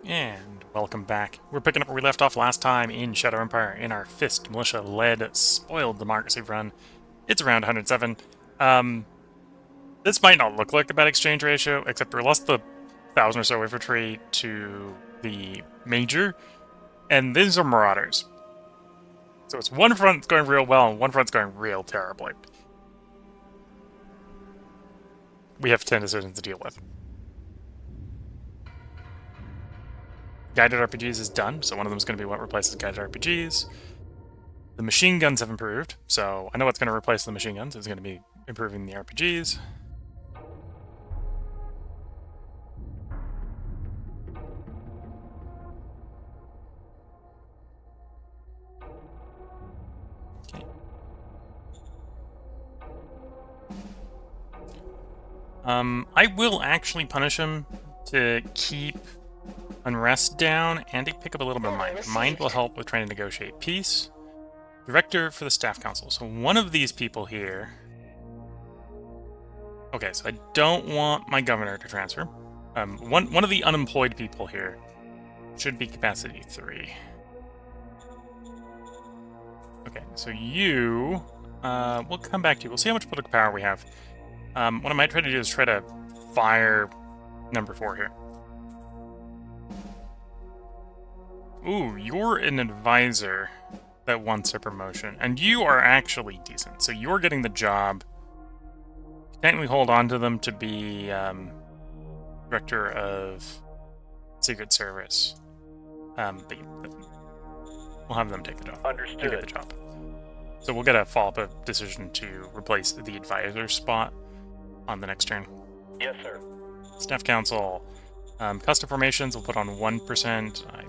And welcome back. We're picking up where we left off last time in Shadow Empire in our Fist-Militia-led spoiled democracy run. It's around 107. This might not look like a bad exchange ratio, except we lost the 1,000 or so infantry to the Major, and these are Marauders. So it's one front's going real well and one front's going real terribly. We have 10 decisions to deal with. Guided RPGs is done, so one of them is going to be what replaces guided RPGs. The machine guns have improved, so I know what's going to replace the machine guns. It's going to be improving the RPGs. Okay. I will actually punish him to keep unrest down and to pick up a little bit of mind. Mind will help with trying to negotiate peace. Director for the staff council. So one of these people here. Okay, so I don't want my governor to transfer. One of the unemployed people here should be capacity 3. Okay, so you, we'll come back to you. We'll see how much political power we have. What I might try to do is try to fire number 4 here. Ooh, you're an advisor that wants a promotion, and you are actually decent. So you're getting the job. Can't we hold on to them to be director of Secret Service? But we'll have them take the job. Understood. You get the job. So we'll get a follow-up decision to replace the advisor spot on the next turn. Yes, sir. Staff Council. Custom formations we'll put on 1%. I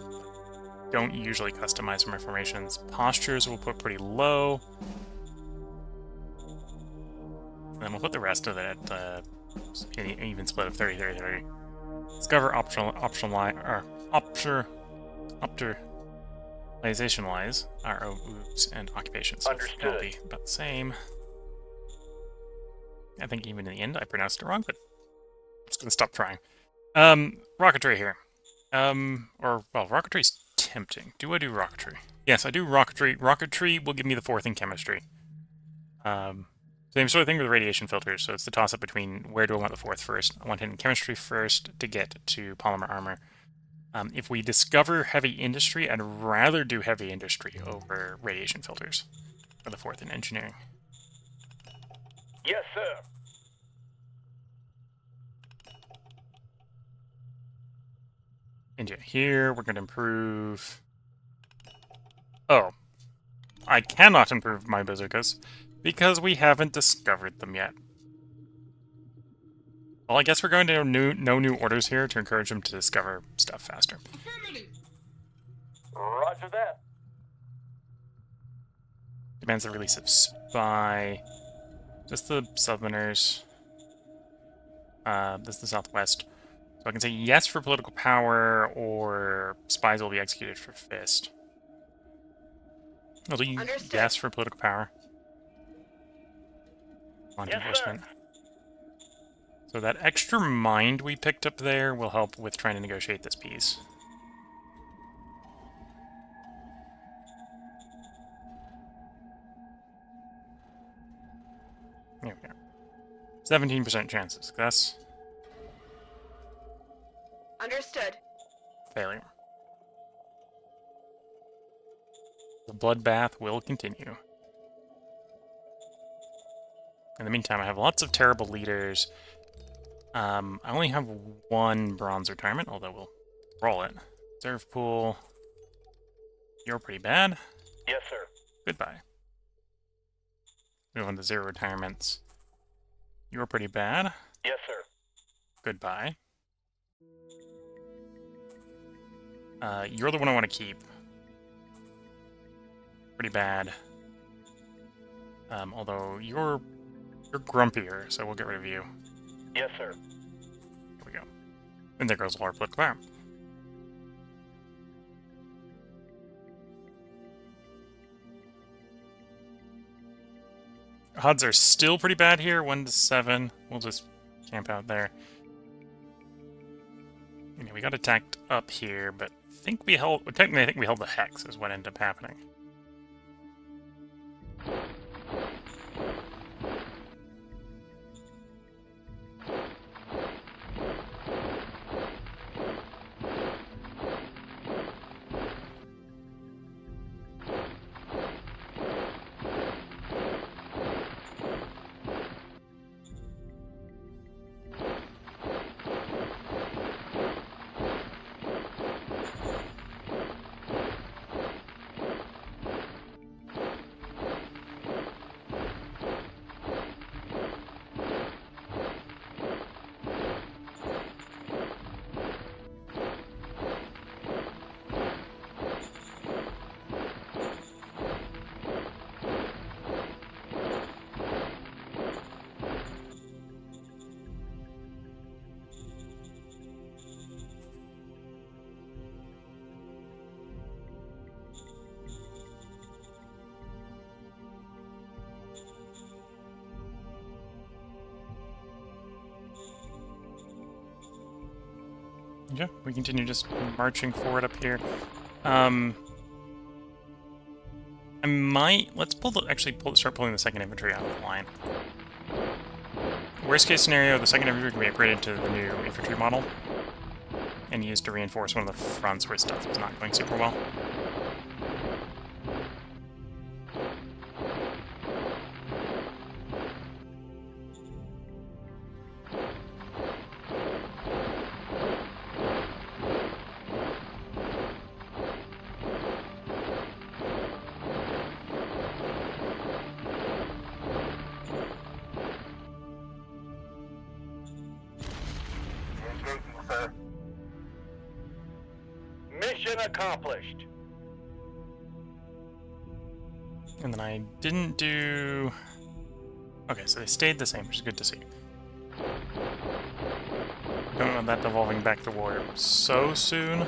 don't usually customize my formations. Postures we'll put pretty low. And then we'll put the rest of it at an even split of 30-30-30. Discover optimization-wise, our oops and occupations. Understood. Will be about the same. I think even in the end I pronounced it wrong, but I'm just gonna stop trying. Rocketry here. Well, rocketry's tempting. Do I do rocketry? Yes, I do rocketry. Rocketry will give me the 4th in chemistry. Same sort of thing with radiation filters, so it's the toss-up between where do I want the 4th first. I want it in chemistry first to get to polymer armor. If we discover heavy industry, I'd rather do heavy industry over radiation filters for the 4th in engineering. Yes, sir. And yeah, here we're going to improve... Oh. I cannot improve my bazookas because we haven't discovered them yet. Well, I guess we're going to no new orders here to encourage them to discover stuff faster. Roger that. Demands the release of Spy. Just the Southerners. This is the Southwest. So I can say yes for political power, or spies will be executed for Fist. I'll do yes for political power. On Yes, enforcement. sir. So that extra mind we picked up there will help with trying to negotiate this peace. There we go. 17% chance of success. Understood. Failure. The bloodbath will continue. In the meantime, I have lots of terrible leaders. I only have 1 bronze retirement, although we'll roll it. Reserve pool. You're pretty bad. Yes, sir. Goodbye. Move on to 0 retirements. You're pretty bad. Yes, sir. Goodbye. You're the one I want to keep. Pretty bad. Although you're grumpier, so we'll get rid of you. Yes, sir. Here we go. And there goes our political power. Odds are still pretty bad here, 1 to 7. We'll just camp out there. Yeah, we got attacked up here, but technically I think we held the hex is what ended up happening. Yeah, we continue just marching forward up here. Let's start pulling the second infantry out of the line. Worst case scenario, the second infantry can be upgraded to the new infantry model and used to reinforce one of the fronts where stuff is not going super well. Mission accomplished. And then I didn't do... Okay, so they stayed the same, which is good to see. Don't want that devolving back to war so soon.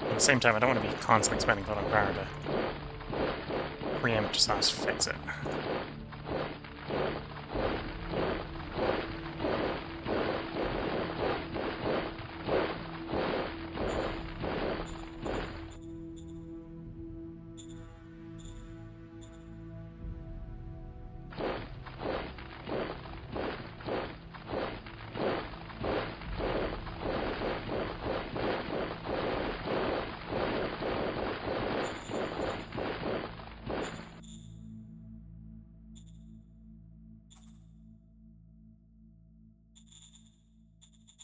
At the same time, I don't want to be constantly spending vote on power to preempt / fix it.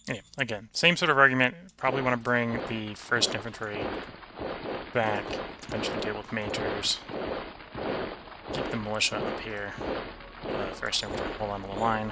Yeah, again, same sort of argument. Probably want to bring the 1st Infantry back, eventually deal with majors. Keep the militia up here. 1st Infantry pull onto the line.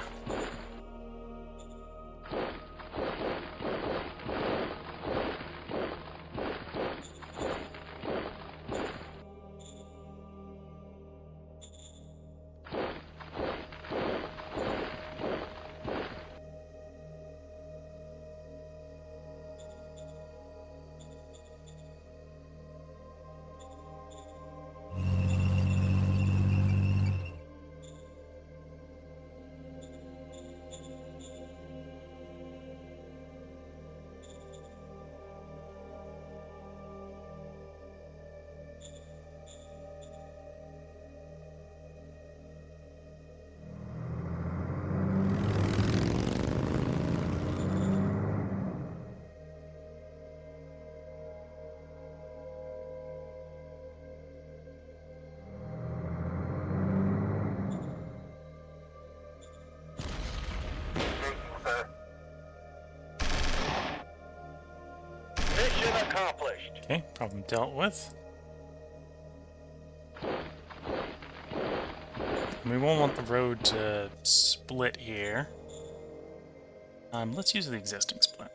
Mission accomplished. Okay, problem dealt with. We won't want the road to split here. Let's use the existing split.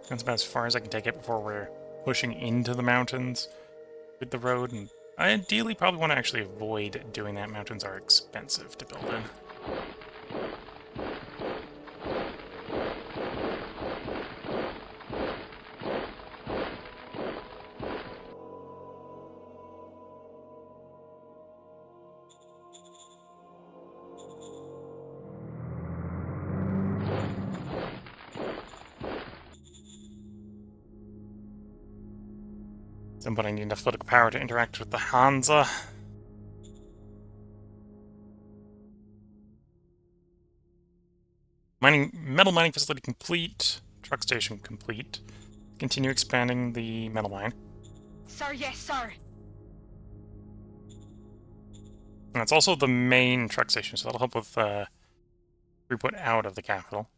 That's about as far as I can take it before we're pushing into the mountains with the road, and I ideally probably want to actually avoid doing that. Mountains are expensive to build in. Somebody need enough political power to interact with the Hansa. Metal mining facility complete. Truck station complete. Continue expanding the metal mine. Sir, yes, sir. And it's also the main truck station, so that'll help with throughput out of the capital.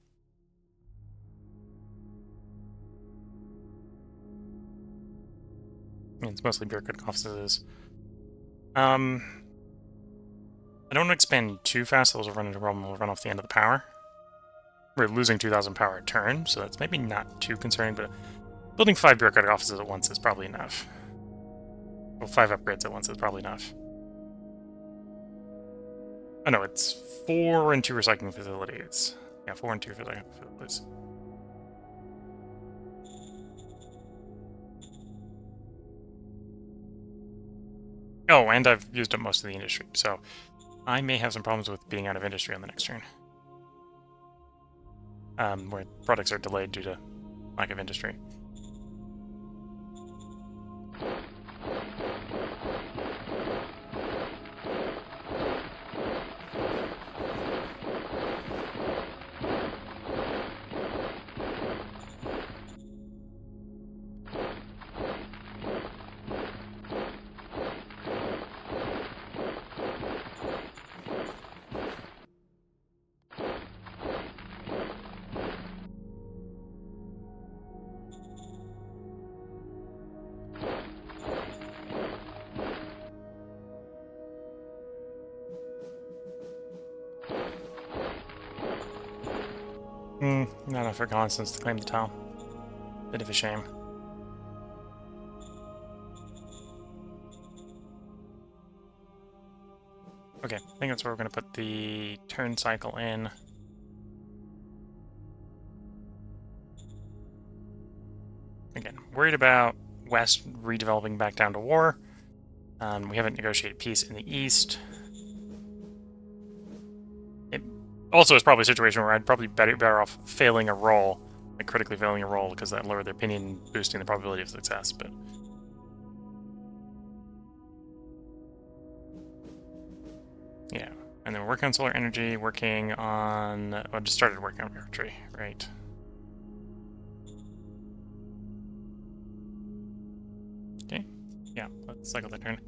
I mean, it's mostly bureaucratic offices. I don't want to expand too fast, those will run into a problem. We'll run off the end of the power. We're losing 2,000 power a turn, so that's maybe not too concerning, but building 5 bureaucratic offices at once is probably enough. Well, 5 upgrades at once is probably enough. Oh no, it's 4 and 2 recycling facilities. Yeah, 4 and 2 recycling facilities. Oh, and I've used up most of the industry, so I may have some problems with being out of industry on the next turn. Where products are delayed due to lack of industry. Not enough reconnaissance to claim the tile. Bit of a shame. Okay, I think that's where we're going to put the turn cycle in. Again, worried about West redeveloping back down to war. We haven't negotiated peace in the East. It also is probably a situation where I'd probably better off failing a roll, like critically failing a roll, because that lowered their opinion, boosting the probability of success, but... yeah, and then we're working on solar energy, working on... I just started working on military, right. Okay, yeah, let's cycle the turn.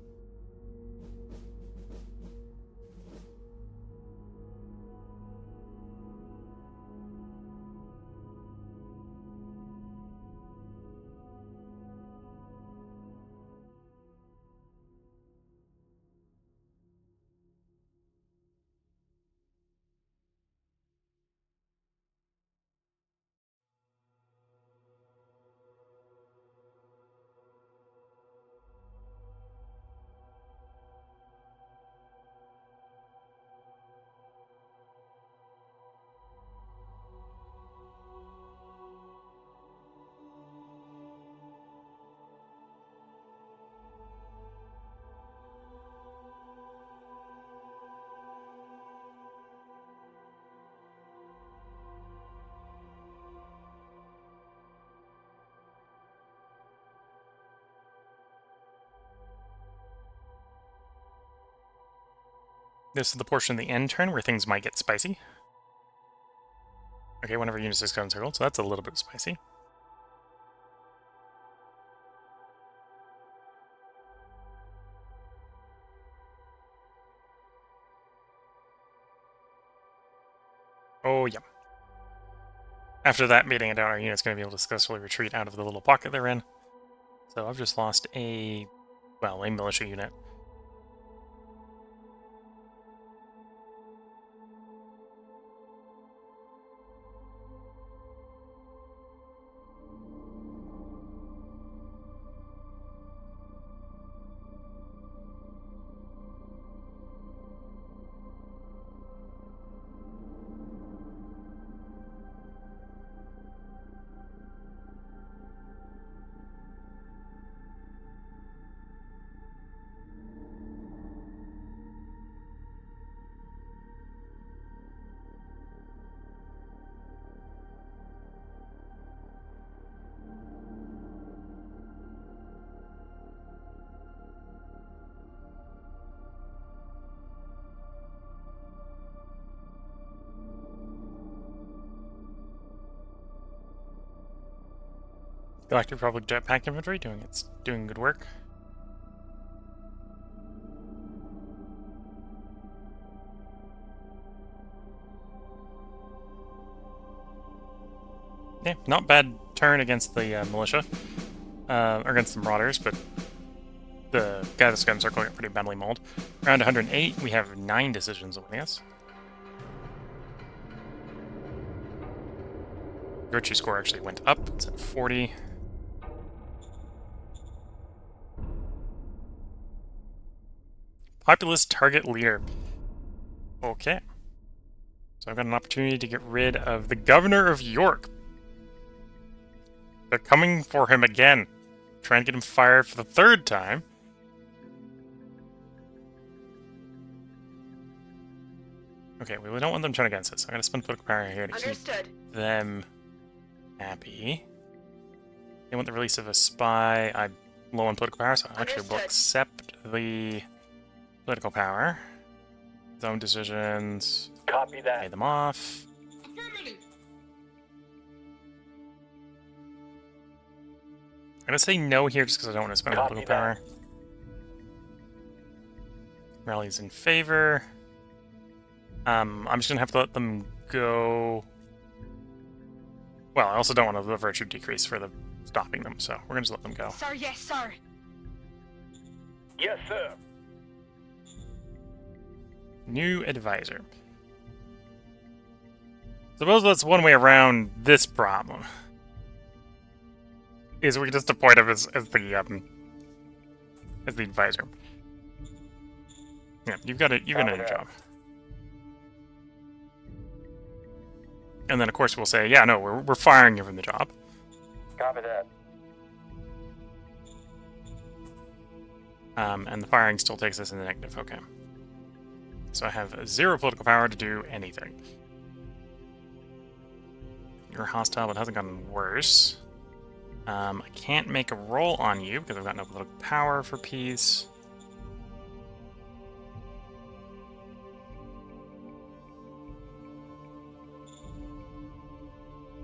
This is the portion of the end turn where things might get spicy. Okay, whenever units is encircled, so that's a little bit spicy. Oh, yeah. After that meeting down, our unit's going to be able to successfully retreat out of the little pocket they're in. So I've just lost a militia unit. Galactic Republic jetpack infantry doing good work. Yeah, not bad turn against the militia, or against the marauders, but the guy that's gun circle got pretty badly mauled. Round 108, we have 9 decisions awaiting us. Virtue score actually went up, it's at 40. Populist target leader. Okay. So I've got an opportunity to get rid of the governor of York. They're coming for him again. Trying to get him fired for the 3rd time. Okay, we don't want them turn against us. I'm gonna spend political power here to keep them happy. They want the release of a spy. I'm low on political power, so I actually will accept the political power. His own decisions. Copy that. Pay them off. I'm gonna say no here just because I don't want to spend political power. Rallies in favor. I'm just gonna have to let them go. Well, I also don't want a virtue decrease for the stopping them, so we're gonna just let them go. Sir, yes, sir. Yes, sir. New advisor. Suppose that's one way around this problem. Is we just appoint him as the advisor. Yeah, you've got a new job. And then of course we'll say, yeah, no, we're firing you from the job. Copy that. And the firing still takes us in the negative. Okay. So I have 0 political power to do anything. You're hostile, but it hasn't gotten worse. I can't make a roll on you because I've got no political power for peace.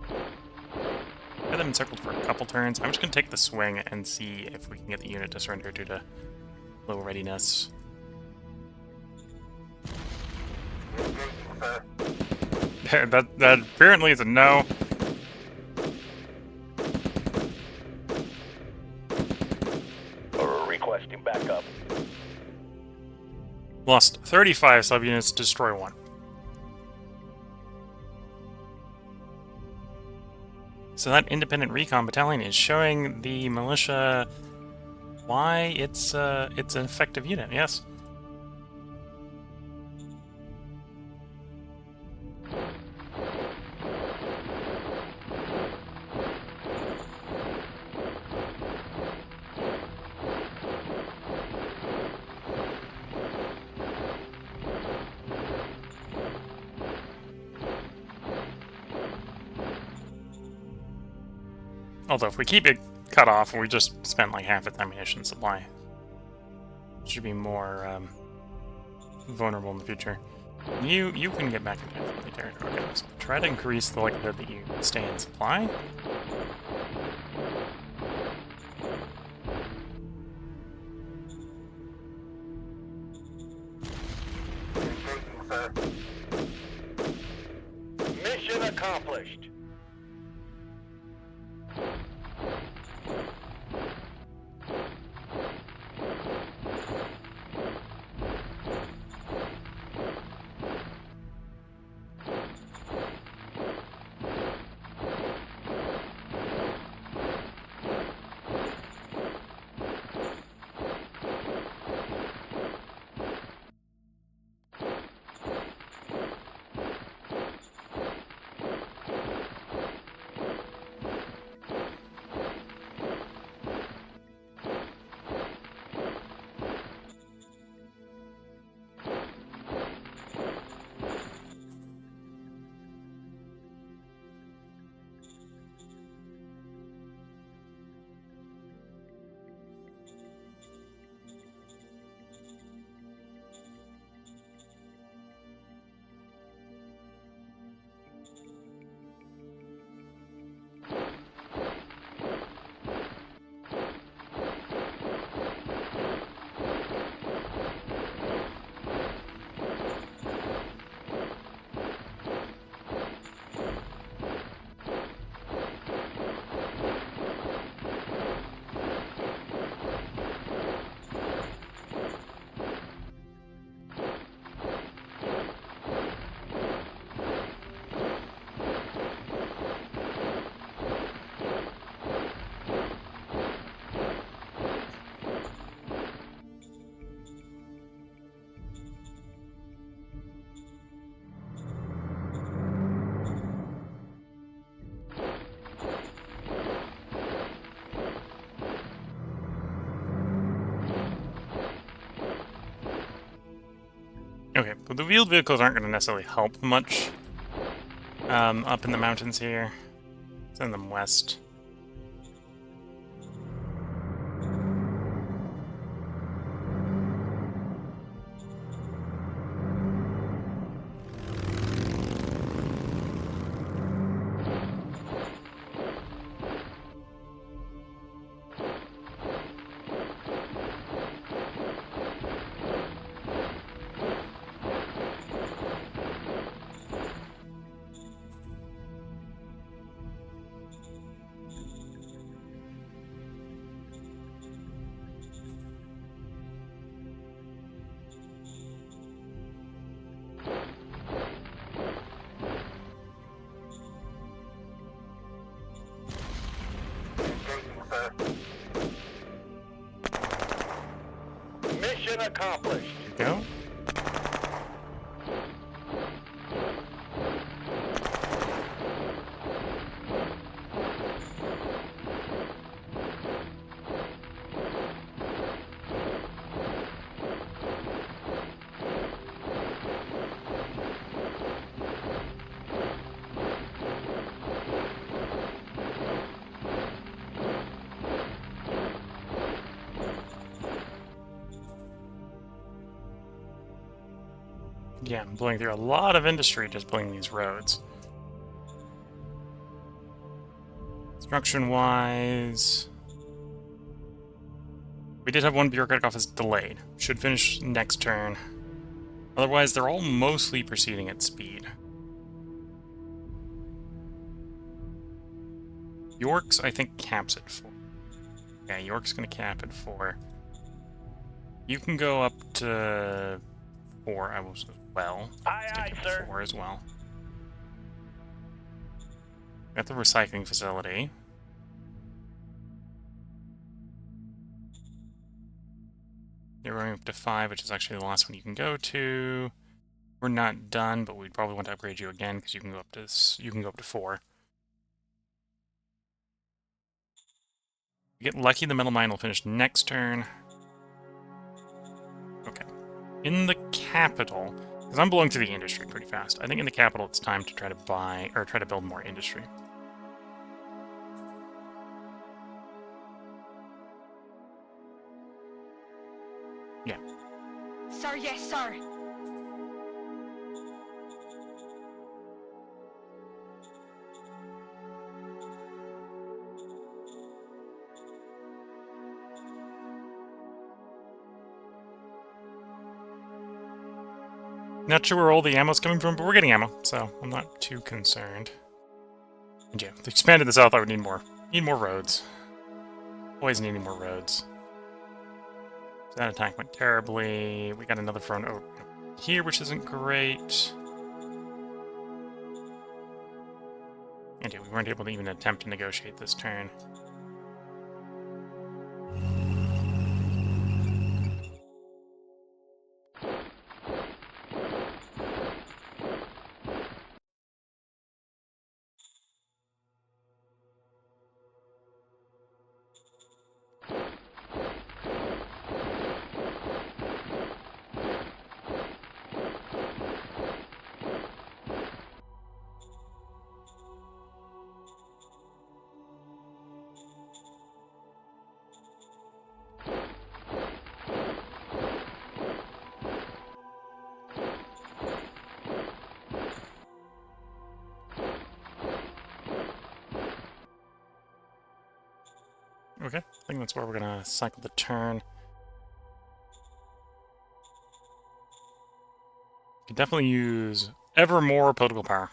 I had them encircled for a couple turns. I'm just going to take the swing and see if we can get the unit to surrender due to low readiness. that apparently is a no. Requesting backup. Lost 35 subunits, destroy 1. So that independent recon battalion is showing the militia why it's an effective unit. Yes. Although if we keep it cut off, we just spent like half its ammunition supply. It should be more vulnerable in the future. You can get back into infantry territory. Okay, let's try to increase the likelihood that you stay in supply. Mission accomplished. Okay, but the wheeled vehicles aren't going to necessarily help much up in the mountains here. Send them west. Mission accomplished. There you go. Yeah, I'm blowing through a lot of industry just blowing these roads. Construction-wise... We did have one bureaucratic office delayed. Should finish next turn. Otherwise, they're all mostly proceeding at speed. York's, I think, caps at 4. Yeah, York's going to cap at 4. You can go up to 4, I will as well. Aye, sir. 4 as well. Got the recycling facility. You're going up to 5, which is actually the last one you can go to. We're not done, but we'd probably want to upgrade you again because you can go up to 4. You get lucky, the metal mine will finish next turn. Okay. In the capital, because I'm blowing through the industry pretty fast. I think in the capital it's time to try to try to build more industry. Yeah. Sir, yes, sir. Not sure where all the ammo's coming from, but we're getting ammo, so I'm not too concerned. And yeah, if they expanded the south, I would need more. Need more roads. Always needing more roads. So that attack went terribly. We got another front over here, which isn't great. And yeah, we weren't able to even attempt to negotiate this turn. Okay, I think that's where we're gonna cycle the turn. Could definitely use ever more political power.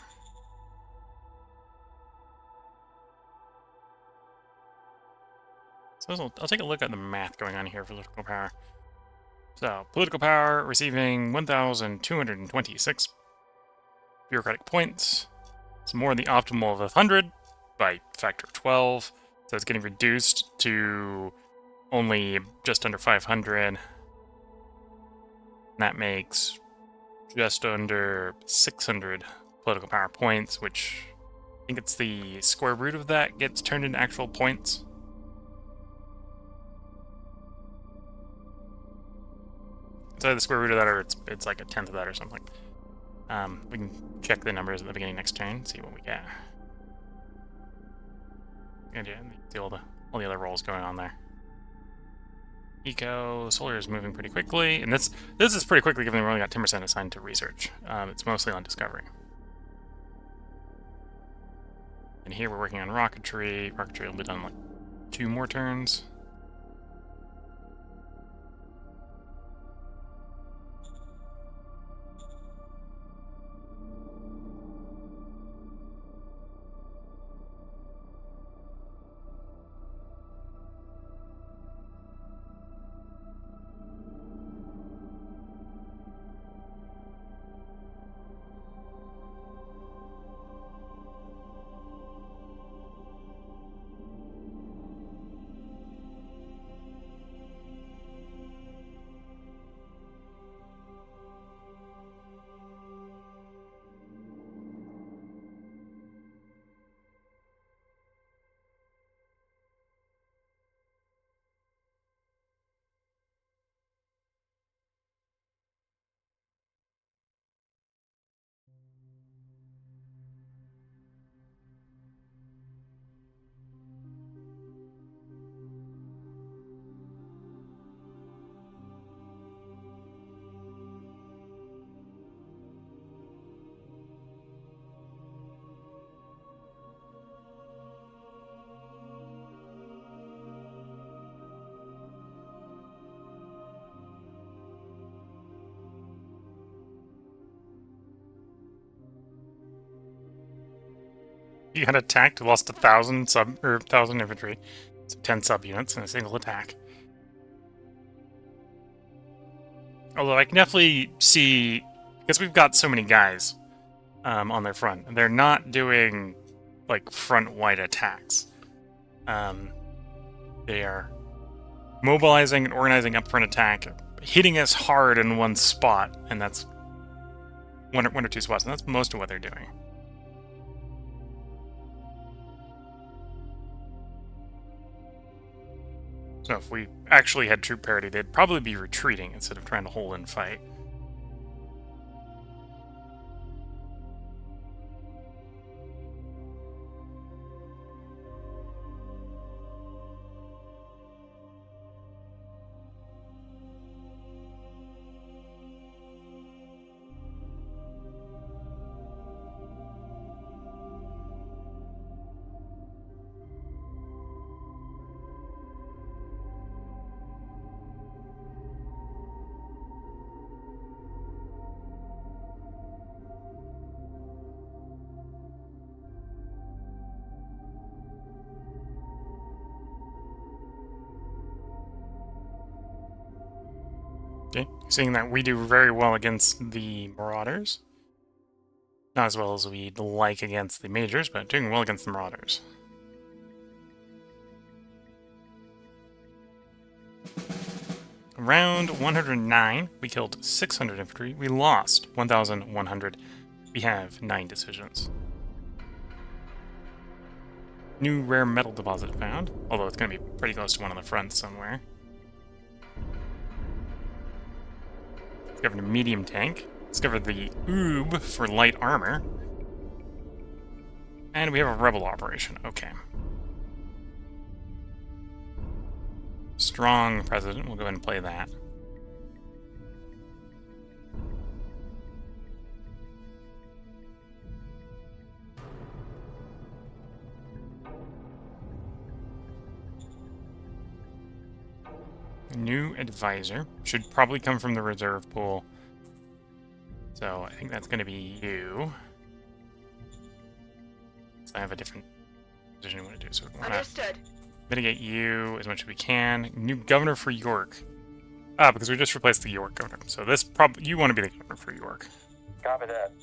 So I'll take a look at the math going on here for political power. So, political power receiving 1,226 bureaucratic points. It's more than the optimal of 100 by factor 12. So it's getting reduced to only just under 500. That makes just under 600 political power points, which I think it's the square root of that gets turned into actual points. either the square root of that or it's like a tenth of that or something. We can check the numbers at the beginning next turn, see what we get. And yeah, see all the other rolls going on there. Eco, solar is moving pretty quickly, and this is pretty quickly given we've only got 10% assigned to research. It's mostly on discovery. And here we're working on rocketry. Rocketry will be done in like 2 more turns. You got attacked, lost 1,000 infantry, so 10 subunits in a single attack. Although I can definitely see, because we've got so many guys on their front, they're not doing like front-wide attacks. They are mobilizing and organizing up for an attack, hitting us hard in one spot, and that's one or 2 spots, and that's most of what they're doing. So if we actually had troop parity, they'd probably be retreating instead of trying to hold and fight. Okay, seeing that we do very well against the Marauders. Not as well as we'd like against the Majors, but doing well against the Marauders. Round 109, we killed 600 infantry. We lost 1,100. We have 9 decisions. New rare metal deposit found, although it's going to be pretty close to one on the front somewhere. Discovered a medium tank. Discovered the Oob for light armor. And we have a rebel operation. Okay. Strong president. We'll go ahead and play that. New advisor. Should probably come from the reserve pool. So I think that's going to be you. So I have a different position I want to do. So we want to mitigate you as much as we can. New governor for York. Ah, because we just replaced the York governor. So this you want to be the governor for York. Copy that.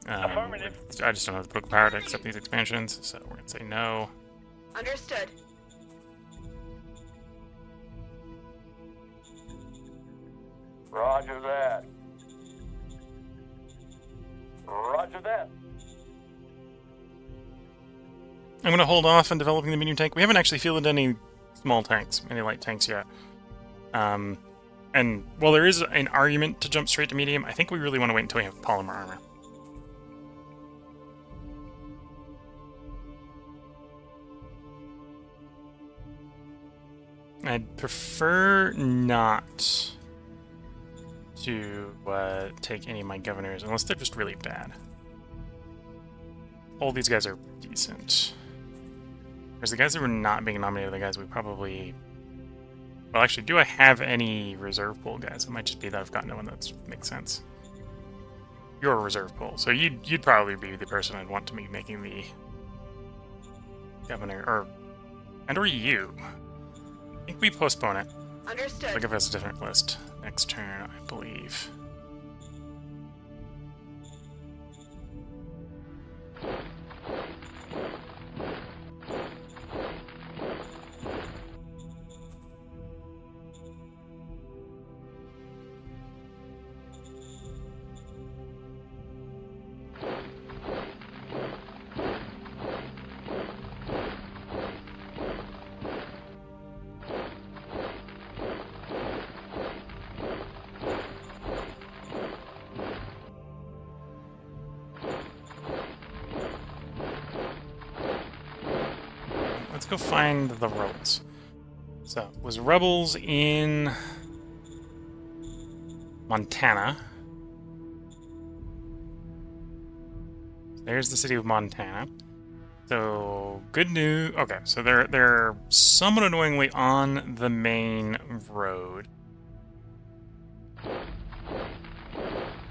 Affirmative. I just don't have the political power to accept these expansions, so we're going to say no. Understood. Roger that. Roger that. I'm going to hold off on developing the medium tank. We haven't actually fielded any small tanks, any light tanks yet. And while there is an argument to jump straight to medium, I think we really want to wait until we have polymer armor. I'd prefer not to take any of my governors, unless they're just really bad. All these guys are decent. Whereas the guys that were not being nominated are the guys we probably... Well, actually, do I have any reserve pool guys? It might just be that I've got no one that makes sense. You're a reserve pool, so you'd probably be the person I'd want to be making the governor, or you. I think we postpone it. Understood. I'll give us a different list next turn, I believe. Let's go find the rebels. So, it was rebels in Montana. There's the city of Montana. So, good news. Okay, so they're somewhat annoyingly on the main road.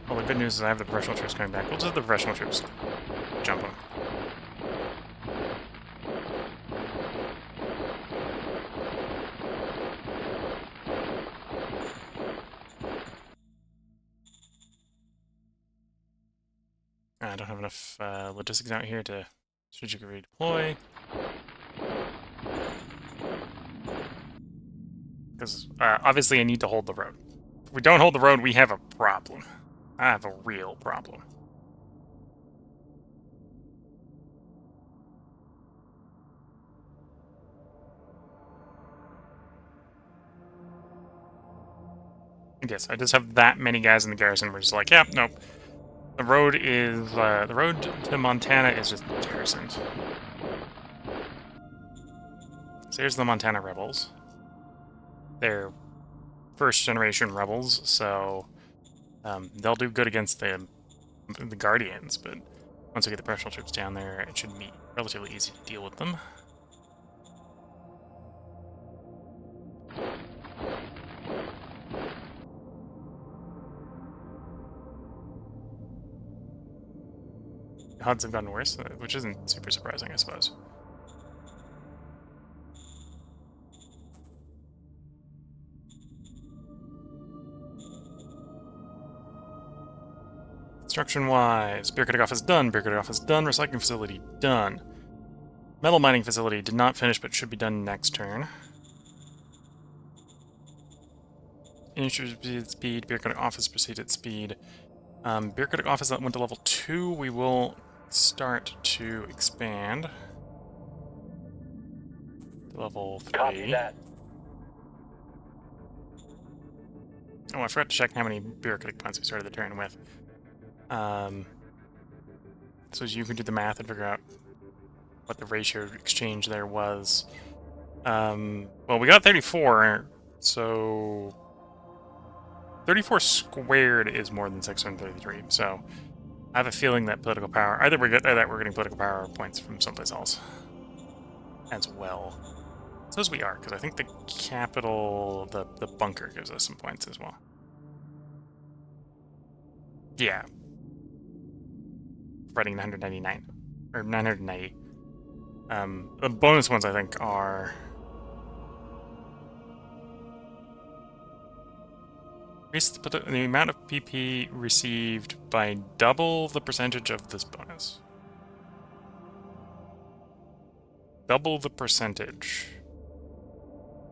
Well, the good news is I have the professional troops coming back. We'll just have the professional troops jump them. I don't have enough logistics out here to strategically redeploy. Because obviously I need to hold the road. If we don't hold the road, we have a problem. I have a real problem. Yes, I just have that many guys in the garrison. We're just like, yeah, nope. The road is the road to Montana is just garrisoned. So here's the Montana rebels. They're first generation rebels, so they'll do good against the Guardians. But once we get the professional troops down there, it should be relatively easy to deal with them. The HUDs have gotten worse, which isn't super surprising, I suppose. Construction-wise, bureaucratic office done, bureaucratic office done, recycling facility done. Metal mining facility did not finish, but should be done next turn. Industry speed, bureaucratic office proceed at speed. Bureaucratic office that went to level 2, we will start to expand. To level 3. Copy that. Oh, I forgot to check how many bureaucratic points we started the turn with. So you can do the math and figure out what the ratio exchange there was. Well, we got 34, so 34 squared is more than 633. So I have a feeling that political power, either we're getting political power points from someplace else as well. So as we are, because I think the capital, the bunker gives us some points as well. Yeah. Writing 999 or 990. The bonus ones I think are the amount of PP received by double the percentage of this bonus. Double the percentage.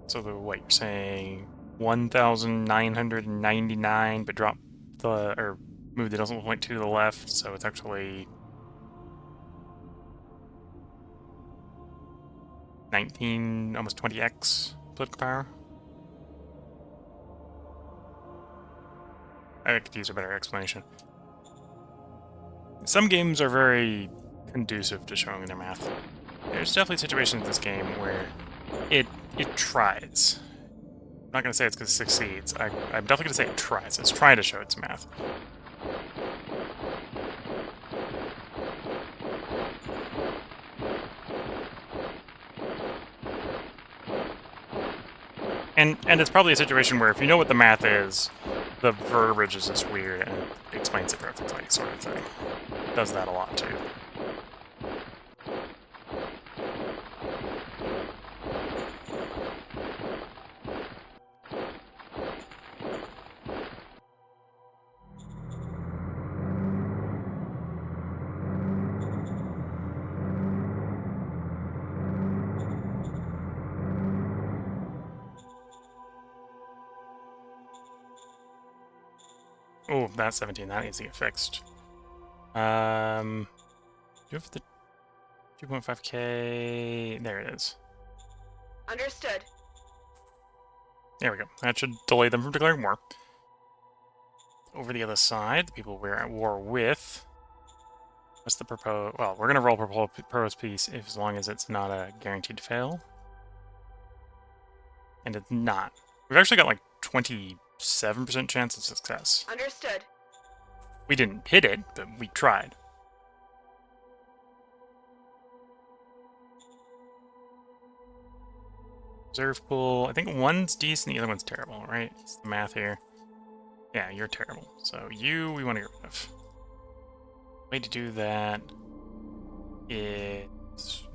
So what you're saying, 1,999, but drop or move the decimal point 2 to the left, so it's actually 19, almost 20x political power. I could use a better explanation. Some games are very conducive to showing their math. There's definitely situations in this game where it tries. I'm not going to say it's because it succeeds. I'm definitely going to say it tries. It's trying to show its math. And it's probably a situation where if you know what the math is, the verbiage is just weird and it explains it perfectly, sort of thing. It does that a lot too. Oh, that's 17. That needs to get fixed. Do you have the 2.5k? There it is. Understood. There we go. That should delay them from declaring war. Over the other side, the people we're at war with. What's the proposed? Well, we're gonna roll proposed peace as long as it's not a guaranteed fail. And it's not. We've actually got like 27% chance of success. Understood. We didn't hit it, but we tried. Reserve pool. I think one's decent, the other one's terrible, right? It's the math here. Yeah, you're terrible. So you, we want to get rid of. Way to do that is...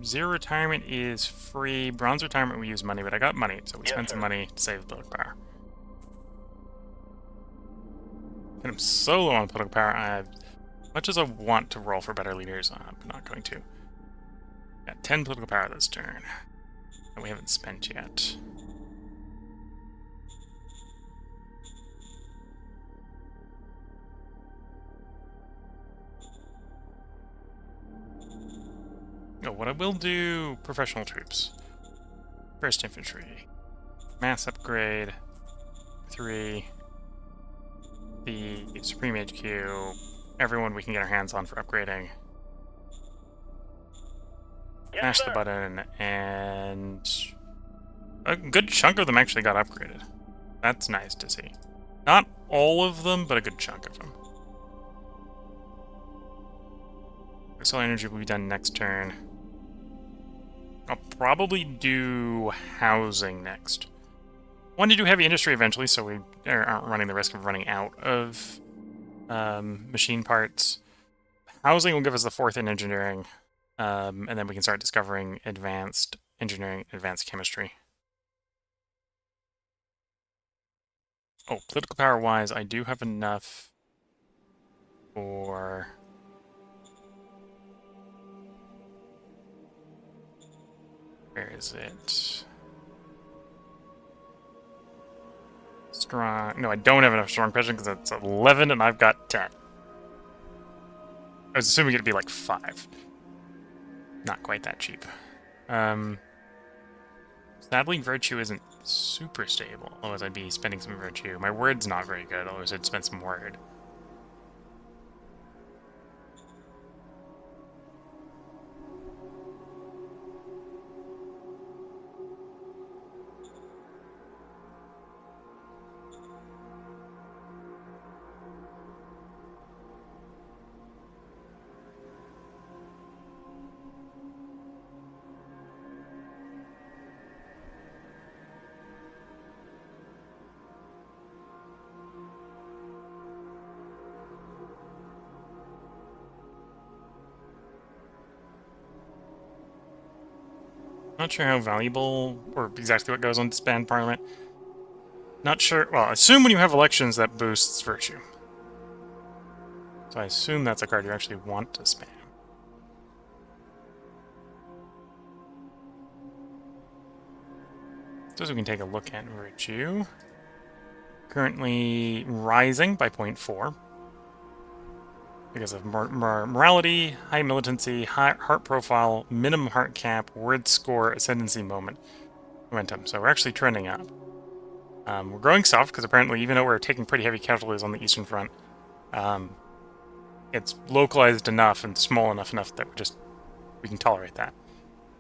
Zero retirement is free. Bronze retirement, we use money, but I got money, so we spent some money to save political power. And I'm so low on political power, as much as I want to roll for better leaders, I'm not going to. Got 10 political power this turn that we haven't spent yet. Oh, what I will do, professional troops. First infantry. Mass upgrade. 3. The Supreme HQ. Everyone we can get our hands on for upgrading. Mash the button, and a good chunk of them actually got upgraded. That's nice to see. Not all of them, but a good chunk of them. Solar energy will be done next turn. I'll probably do housing next. Want to do heavy industry eventually, so we aren't running the risk of running out of machine parts. Housing will give us the 4th in engineering, and then we can start discovering advanced engineering, advanced chemistry. Oh, political power-wise, I do have enough for... Where is it? Strong... No, I don't have enough strong prejudice because it's 11 and I've got 10. I was assuming it'd be like 5. Not quite that cheap. Sadly, virtue isn't super stable, otherwise I'd be spending some virtue. My word's not very good, otherwise I'd spend some word. Not sure how valuable, or exactly what goes on to disband Parliament. Not sure. Well, assume when you have elections that boosts virtue. So I assume that's a card you actually want to spam. So we can take a look at virtue. Currently rising by 0.4. Because of morality, high militancy, high heart profile, minimum heart cap, word score, ascendancy momentum. So we're actually trending up. We're growing soft because apparently, even though we're taking pretty heavy casualties on the Eastern Front, it's localized enough and small enough that we can tolerate that.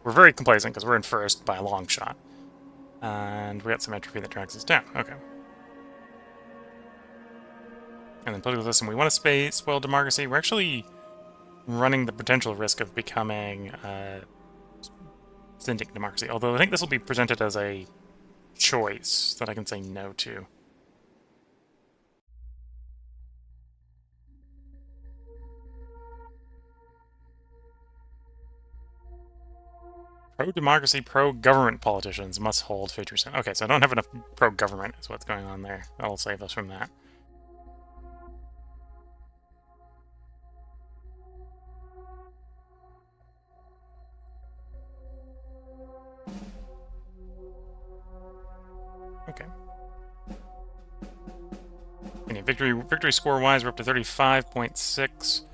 We're very complacent because we're in first by a long shot. And we got some entropy that drags us down. Okay. And then political system, we want to spoil democracy. We're actually running the potential risk of becoming syndic democracy. Although I think this will be presented as a choice that I can say no to. Pro-democracy, pro-government politicians must hold 50%. Okay, so I don't have enough pro-government is what's going on there. That'll save us from that. Okay. And yeah, victory score-wise, we're up to 35.6.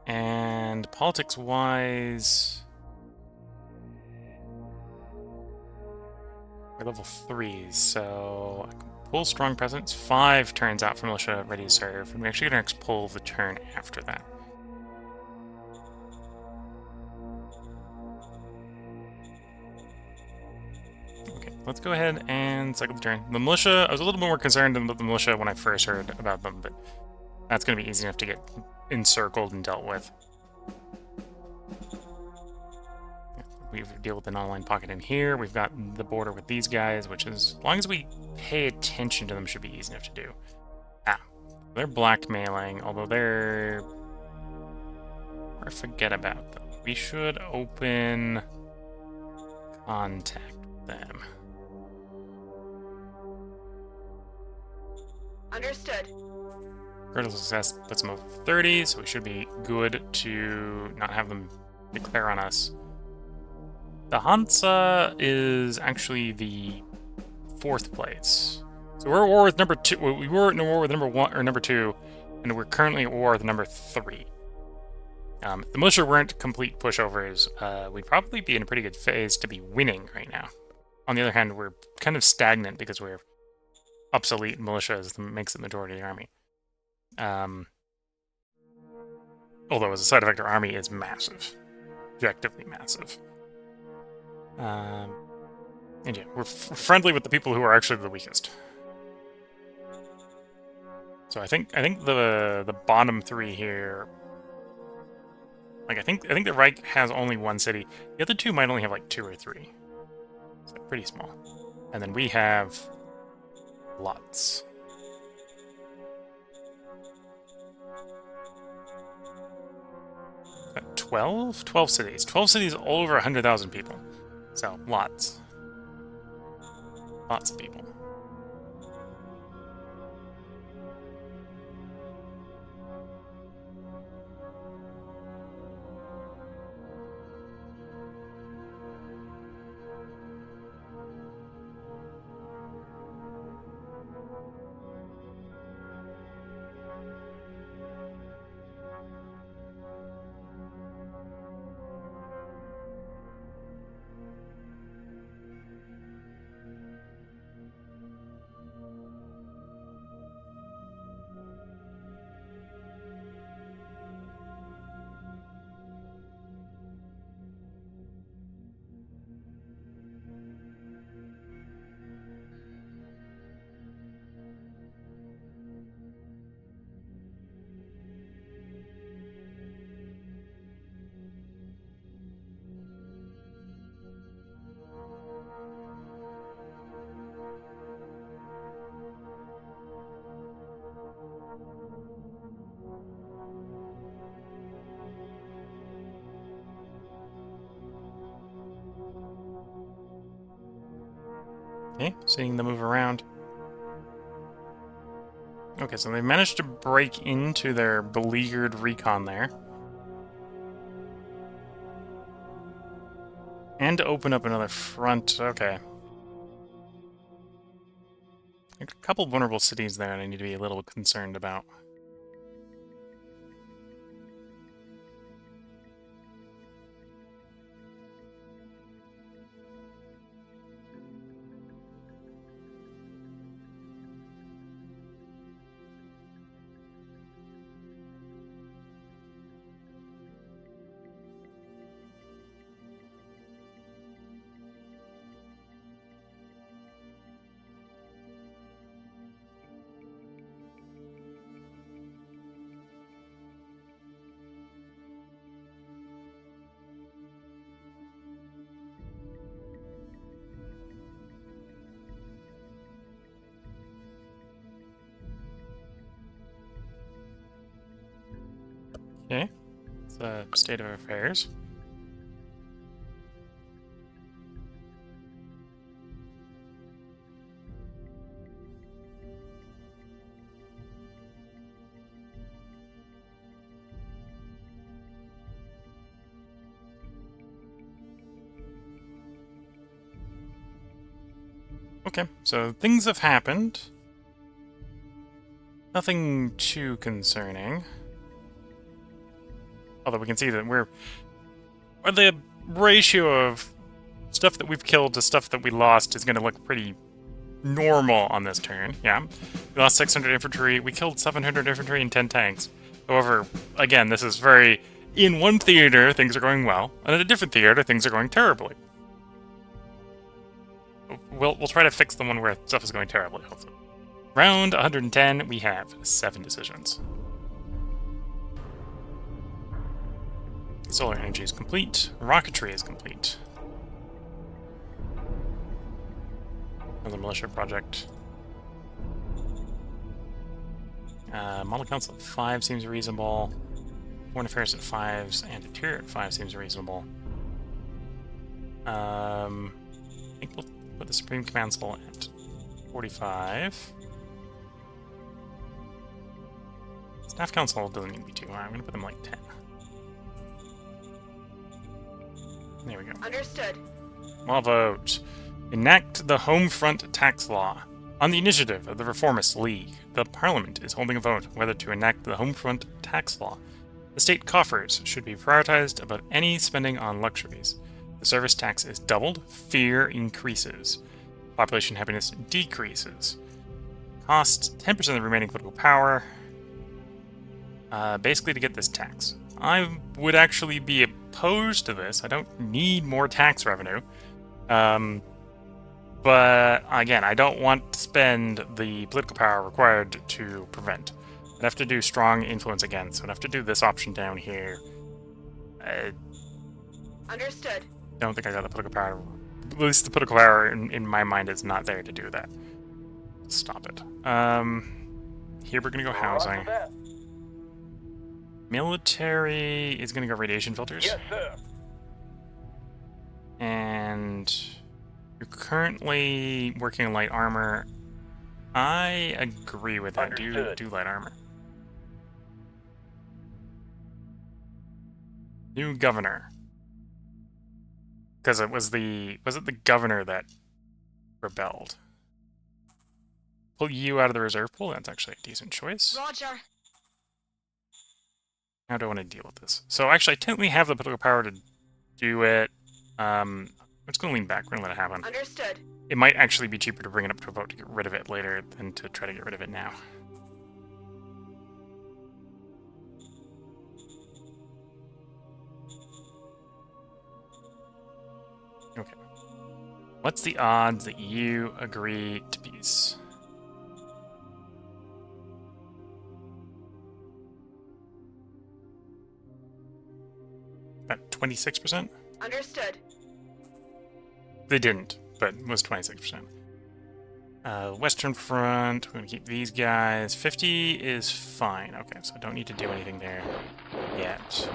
And politics-wise... we're level 3, so... pull strong presence. 5 turns out for militia ready to serve. And we actually get to pull the turn after that. Okay, let's go ahead and cycle the turn. The militia, I was a little bit more concerned about the militia when I first heard about them, but that's going to be easy enough to get encircled and dealt with. We deal with an online pocket in here. We've got the border with these guys, which is, as long as we pay attention to them, should be easy enough to do. Ah, they're blackmailing, although they're... or forget about them. We should open contact with them. Understood. Critical success puts them over 30, so we should be good to not have them declare on us. The Hansa is actually the 4th place. So we're at war with number 2. We were at war with number 1 or number 2, and we're currently at war with number 3. If the militia weren't complete pushovers, we'd probably be in a pretty good phase to be winning right now. On the other hand, we're kind of stagnant because we're obsolete militia makes the majority of the army. Although as a side effect, our army is massive. Objectively massive. And yeah, we're friendly with the people who are actually the weakest. So I think the bottom 3 here, like I think the Reich has only 1 city. The other 2 might only have like 2 or 3. So pretty small. And then we have lots. 12? 12 cities. 12 cities all over 100,000 people. So, lots. Lots of people. Okay, seeing them move around. Okay, so they managed to break into their beleaguered recon there. And to open up another front. Okay. A couple vulnerable cities there that I need to be a little concerned about. Okay. It's the state of affairs. Okay, so things have happened. Nothing too concerning. Although we can see that the ratio of stuff that we've killed to stuff that we lost is going to look pretty normal on this turn. Yeah, we lost 600 infantry. We killed 700 infantry and 10 tanks. However, again, this is very... In one theater, things are going well, and in a different theater, things are going terribly. We'll try to fix the one where stuff is going terribly, hopefully. Round 110, we have 7 decisions. Solar energy is complete. Rocketry is complete. Another militia project. Model Council at 5 seems reasonable. Foreign Affairs at 5s and Interior at 5 seems reasonable. I think we'll put the Supreme Council at 45. Staff Council doesn't need to be too high. I'm going to put them like 10. There we go. Understood. We'll vote. Enact the Home Front Tax Law. On the initiative of the Reformist League, the Parliament is holding a vote whether to enact the Home Front Tax Law. The state coffers should be prioritized above any spending on luxuries. The service tax is doubled. Fear increases. Population happiness decreases. Costs 10% of the remaining political power. Basically to get this tax. I would actually be opposed to this. I don't need more tax revenue. But again, I don't want to spend the political power required to prevent. I'd have to do strong influence again, so I'd have to do this option down here. Understood. I don't think I got the political power. At least the political power in my mind is not there to do that. Stop it. Here we're gonna go housing. Military is gonna go radiation filters. Yes, sir. And you're currently working on light armor. I agree with that. Do light armor. New governor. Because was it the governor that rebelled? Pull you out of the reserve pool? That's actually a decent choice. Roger. How do I want to deal with this? So actually, I technically have the political power to do it. I'm just going to lean back. We're going to let it happen. Understood. It might actually be cheaper to bring it up to a vote to get rid of it later than to try to get rid of it now. Okay. What's the odds that you agree to peace? About 26%? Understood. They didn't, but it was 26%. Western Front, we're going to keep these guys. 50 is fine. Okay, so I don't need to do anything there yet.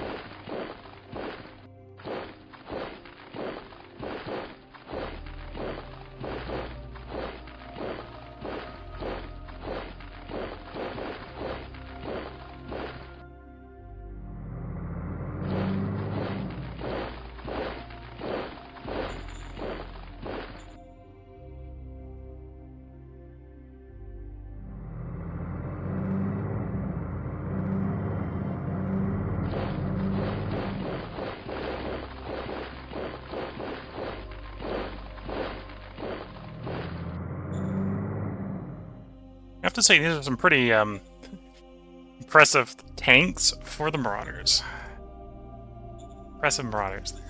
I have to say, these are some pretty impressive tanks for the Marauders. Impressive Marauders there.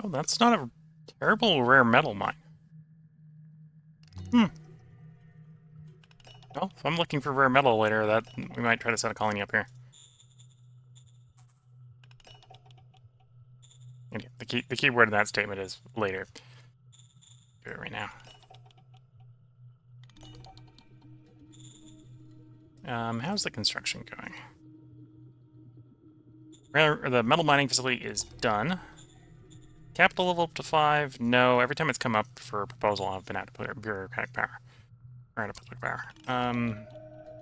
Oh, that's not a terrible rare metal mine. Hmm. Well, if I'm looking for rare metal later, that we might try to set a colony up here. Okay, the key word in that statement is later. Do it right now. How's the construction going? The metal mining facility is done. Capital level up to 5? No. Every time it's come up for a proposal, I've been out to put bureaucratic power. Or out of public power.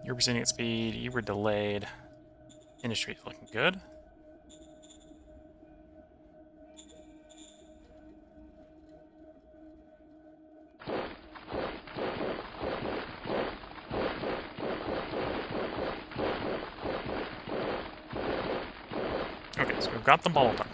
You were proceeding at speed. You were delayed. Industry is looking good. Okay, so we've got the ball done.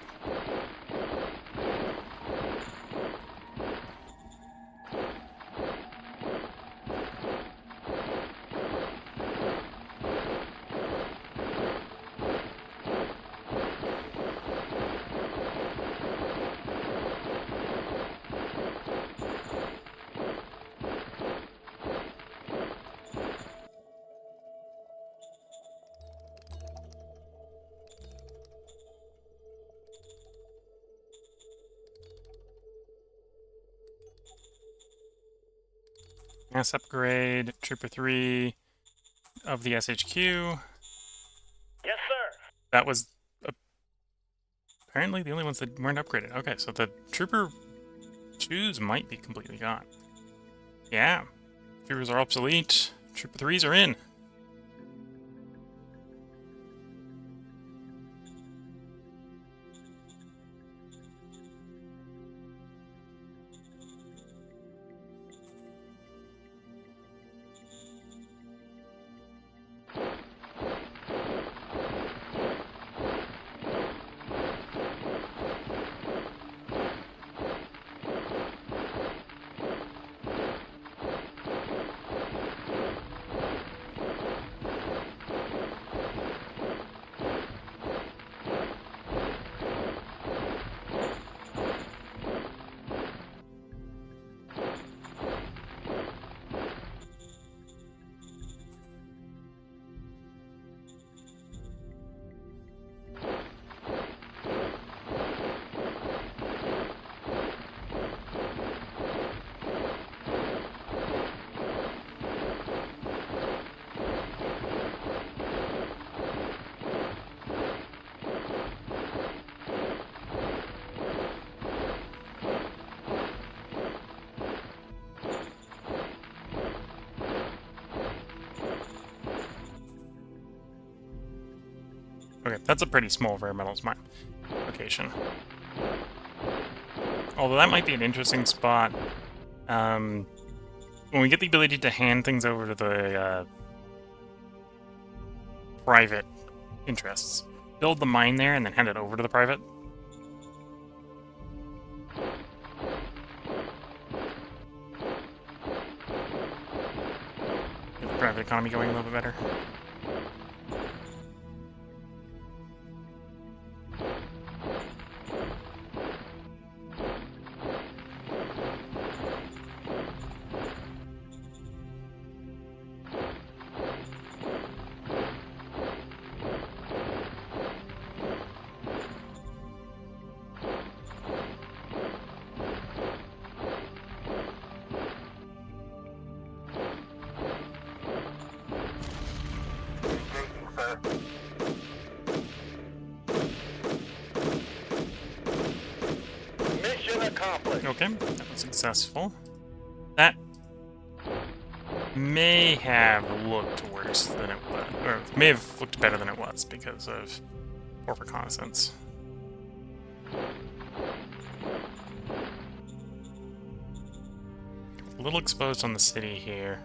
Mass upgrade, Trooper 3 of the SHQ. Yes, sir. That was apparently the only ones that weren't upgraded. Okay, so the Trooper 2s might be completely gone. Yeah. Troopers are obsolete. Trooper 3s are in. Okay, that's a pretty small rare metals mine location. Although that might be an interesting spot. When we get the ability to hand things over to the private interests, build the mine there and then hand it over to the private. Get the private economy going a little bit better. Mission accomplished. Okay, that was successful. That may have looked worse than it was, or may have looked better than it was because of poor reconnaissance. A little exposed on the city here.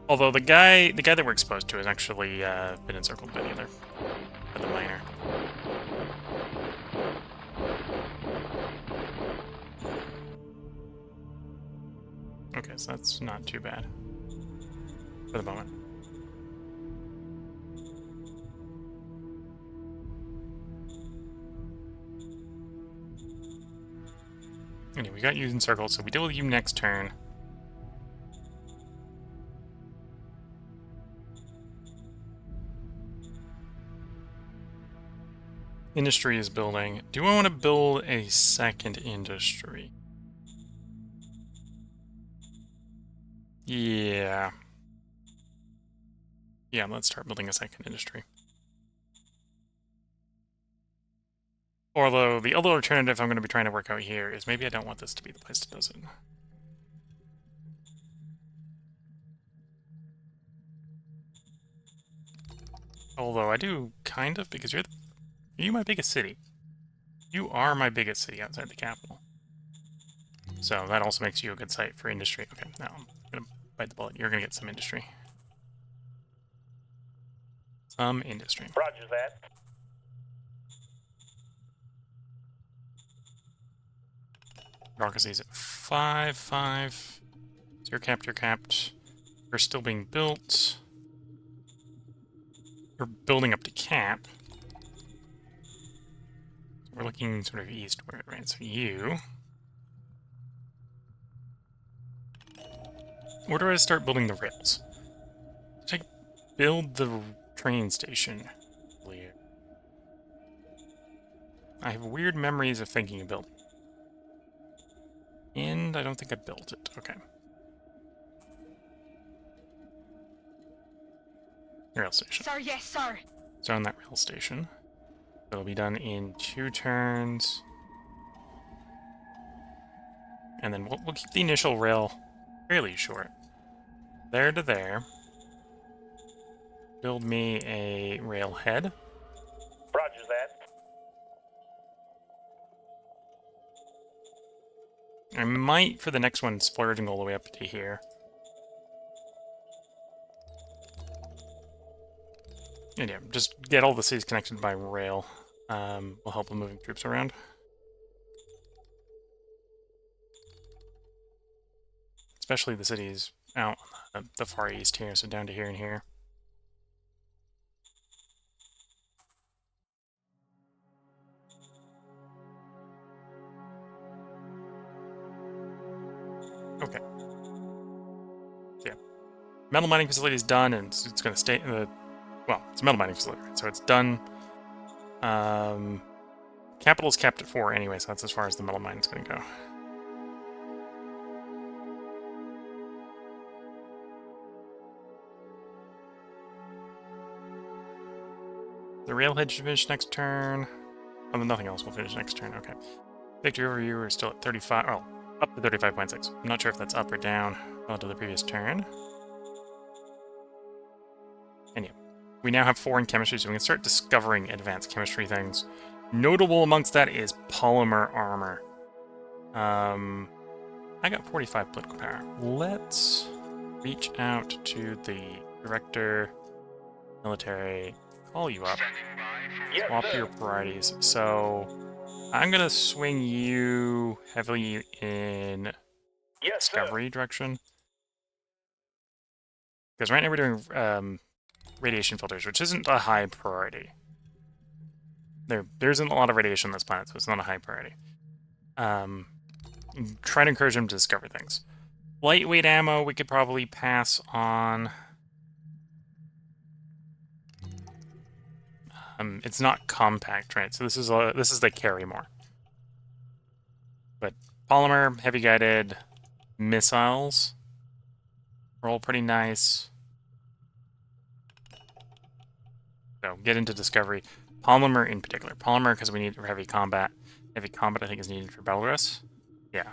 Although the guy that we're exposed to has actually been encircled by the miner. Okay, so that's not too bad for the moment. Anyway, we got you in circles, so we deal with you next turn. Industry is building. Do I want to build a second industry? Yeah. Yeah, let's start building a second industry. Although, the other alternative I'm going to be trying to work out here is maybe I don't want this to be the place that does it. Although I do, kind of, because you're my biggest city. You are my biggest city outside the capital. So that also makes you a good site for industry. Okay, now I'm going to bite the bullet. You're going to get some industry. Some industry. Roger that. Bureaucracy's at 5, 5. So you're capped, you're capped. You're still being built. You're building up to cap. So we're looking sort of eastward, right? So you... Where do I start building the rails? Should I build the train station? I have weird memories of thinking of building. And I don't think I built it. Okay. Rail station. Sir, yes, sir. So on that rail station. It'll be done in 2 turns. And then we'll keep the initial rail fairly short. There to there. Build me a railhead. Roger that. I might, for the next one, splurging all the way up to here. And yeah, just get all the cities connected by rail. Will help with moving troops around. Especially the cities out on the far east here, so down to here and here. Okay. So yeah. Metal mining facility is done, and it's going to stay... well, it's a metal mining facility, right? So it's done. Capital's capped at 4 anyway, so that's as far as the metal mine is going to go. The railhead should finish next turn. Oh, then nothing else will finish next turn. Okay. Victory overview, we're still at 35. Oh, up to 35.6. I'm not sure if that's up or down relative to the previous turn. And yeah, we now have 4 in chemistry, so we can start discovering advanced chemistry things. Notable amongst that is polymer armor. I got 45 political power. Let's reach out to the director, military, call you up, Yes, swap sir. your priorities. So I'm gonna swing you heavily in Yes, sir. discovery direction. Because right now we're doing radiation filters, which isn't a high priority. There isn't a lot of radiation on this planet, so it's not a high priority. Try to encourage them to discover things. Lightweight ammo, we could probably pass on. It's not compact, right? So this is the carry more. But polymer, heavy guided, missiles are all pretty nice. So get into discovery. Polymer in particular. Polymer because we need it for heavy combat. Heavy combat I think is needed for Belarus. Yeah.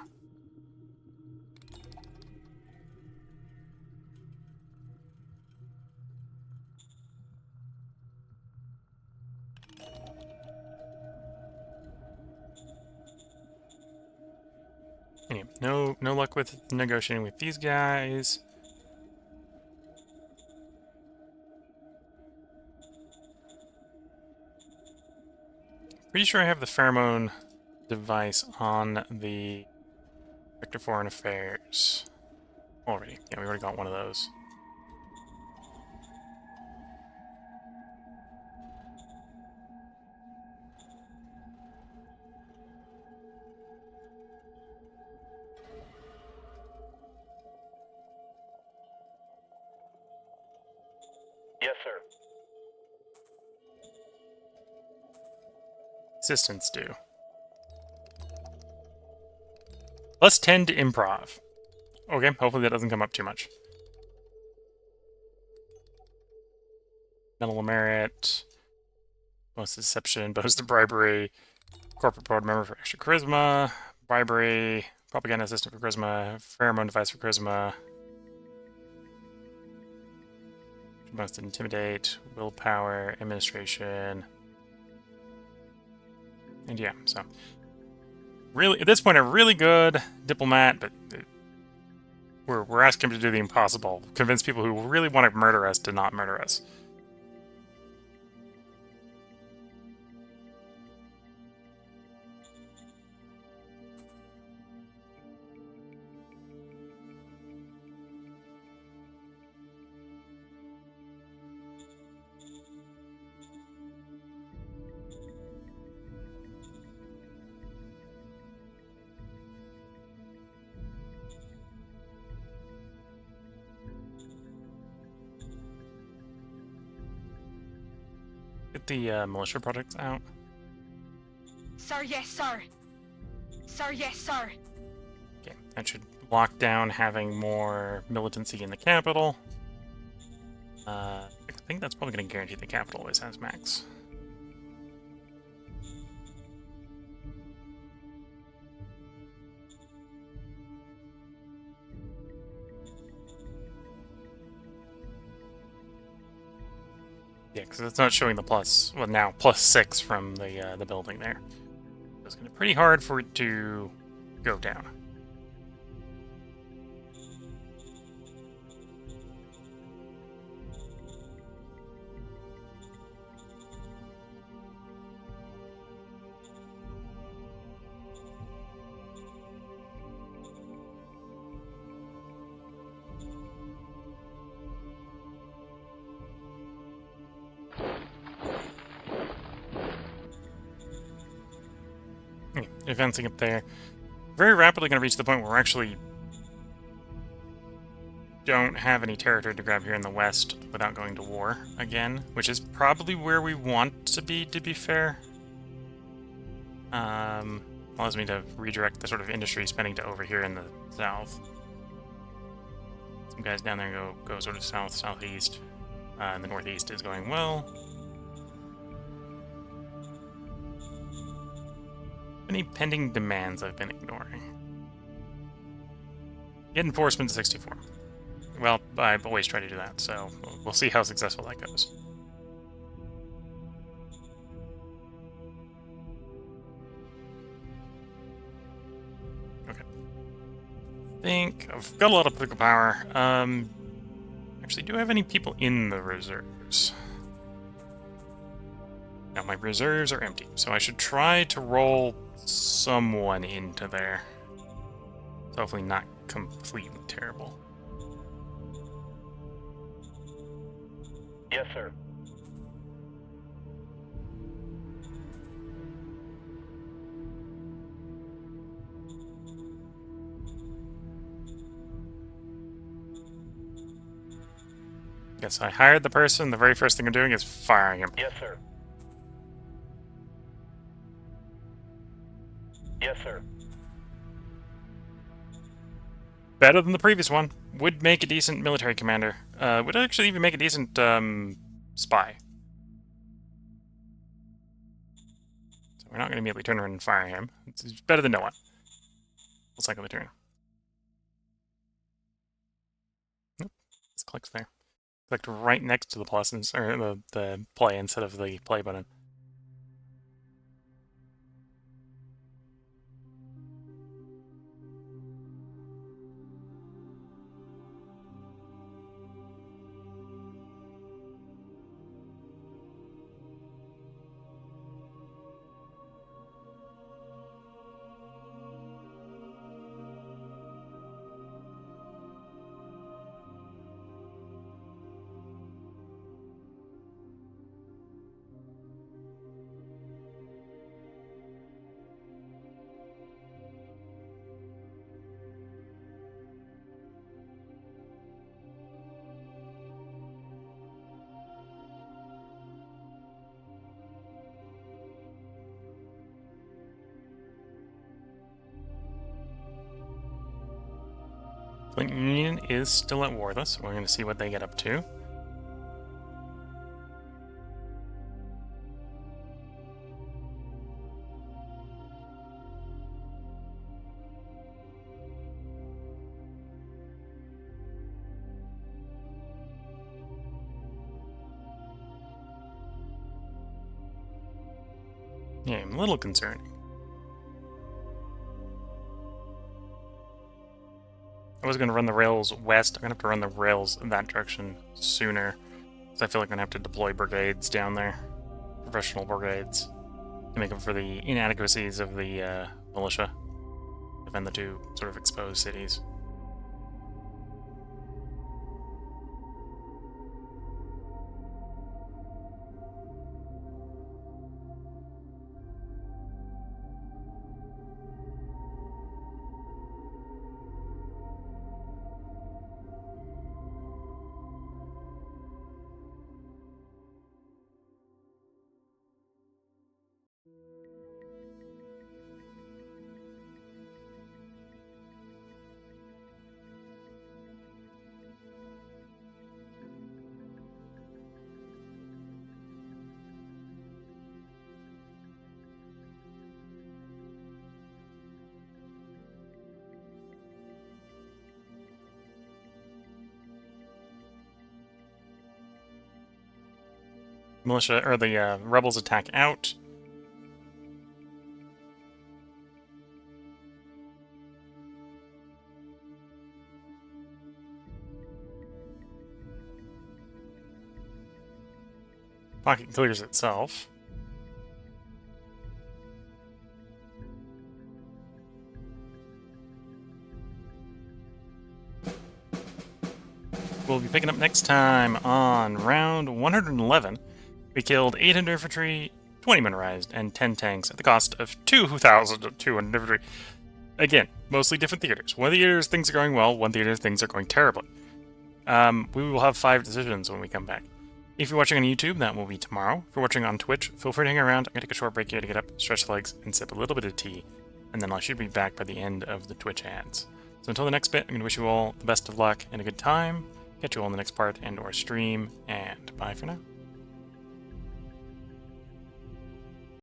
Anyway, no luck with negotiating with these guys. Pretty sure I have the pheromone device on the Director Foreign Affairs already. Yeah, we already got one of those. sir. Assistants do. +10 to improv. Okay, hopefully that doesn't come up too much. Mental merit. Bonus to deception. Bonus to bribery. Corporate board member for extra charisma. Bribery. Propaganda assistant for charisma. Pheromone device for charisma. Bonus to intimidate. Willpower. Administration. And yeah, so. Really, at this point, a really good diplomat, but we're asking him to do the impossible. Convince people who really want to murder us to not murder us. Get the militia projects out. Sir, yes, sir. Sir, yes, sir. Okay, that should lock down having more militancy in the capital. I think that's probably going to guarantee the capital always has max. Yeah, because it's not showing the plus. Well, now +6 from the building there. So it's going to be pretty hard for it to go down. Advancing up there. Very rapidly going to reach the point where we're actually don't have any territory to grab here in the west without going to war again, which is probably where we want to be fair. Allows me to redirect the sort of industry spending to over here in the south. Some guys down there go sort of south, southeast. And the northeast is going well. Any pending demands I've been ignoring? Get enforcement to 64. Well, I always try to do that, so we'll see how successful that goes. Okay. I think I've got a lot of political power. Actually, do I have any people in the reserves? Now, my reserves are empty, so I should try to roll someone into there. So hopefully not completely terrible. Yes, sir. Yes, I hired the person. The very first thing I'm doing is firing him. Yes, sir. Yes, sir. Better than the previous one. Would make a decent military commander. Would actually even make a decent spy. So we're not going to immediately turn around and fire him. It's better than no one. We'll cycle the turn. Nope. This clicks there. Clicked right next to the plus, or the play instead of the play button. Clinton Union is still at war with us. We're going to see what they get up to. Yeah, I'm a little concerned. I was going to run the rails west. I'm going to have to run the rails in that direction sooner. Because I feel like I'm going to have to deploy brigades down there. Professional brigades. To make up for the inadequacies of the militia. Defend the two sort of exposed cities. Militia, or the rebels attack out. Pocket clears itself. We'll be picking up next time on round 111. We killed 800 infantry, 20 motorized, and 10 tanks at the cost of 2,200 infantry. Again, mostly different theaters. One theater things are going well, one theater things are going terribly. We will have 5 decisions when we come back. If you're watching on YouTube, that will be tomorrow. If you're watching on Twitch, feel free to hang around. I'm going to take a short break here to get up, stretch the legs, and sip a little bit of tea. And then I should be back by the end of the Twitch ads. So until the next bit, I'm going to wish you all the best of luck and a good time. Catch you all in the next part and/or stream, and bye for now.